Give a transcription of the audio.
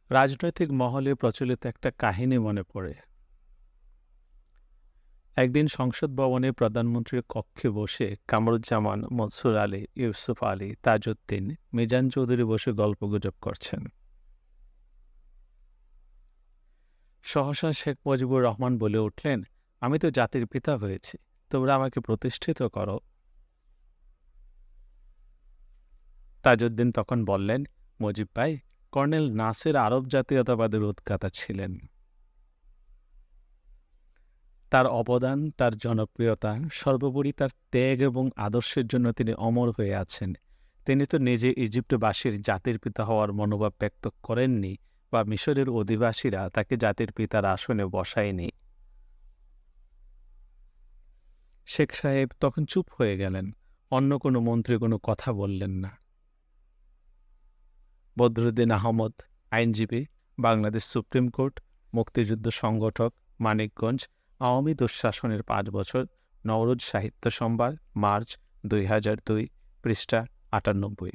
রাজনৈতিক মহলে প্রচলিত একটা কাহিনী মনে পড়ে। একদিন সংসদ ভবনে প্রধানমন্ত্রীর কক্ষে বসে কামরুজ্জামান, মনসুর আলী, ইউসুফ আলী, তাজউদ্দিন, মিজান চৌধুরী বসে গল্পগুজব করছেন। সহসা শেখ মুজিবুর রহমান বলে উঠলেন, আমি তো জাতির পিতা হয়েছি, তোমরা আমাকে প্রতিষ্ঠিত করো। তাজউদ্দিন তখন বললেন, মুজিব ভাই, কর্নেল নাসির আরব জাতীয়তাবাদের উদ্গাতা ছিলেন। তার অবদান, তার জনপ্রিয়তা, সর্বোপরি তার ত্যাগ এবং আদর্শের জন্য তিনি অমর হয়ে আছেন। তিনি তো নিজে ইজিপ্টবাসীর জাতির পিতা হওয়ার মনোভাব ব্যক্ত করেননি, বা মিশরের অধিবাসীরা তাকে জাতির পিতার আসনে বসায়নি। শেখ সাহেব তখন চুপ হয়ে গেলেন। অন্য কোনো মন্ত্রী কোনো কথা বললেন না। বদরুদ্দিন আহমদ, আইনজীবী, বাংলাদেশ সুপ্রিম কোর্ট, মুক্তিযুদ্ধ সংগঠক, মানিকগঞ্জ, আওয়ামী দুঃশাসনের ৫ বছর, নওরোজ সাহিত্য সম্ভার, মার্চ ২০০২, পৃষ্ঠা ৯৮।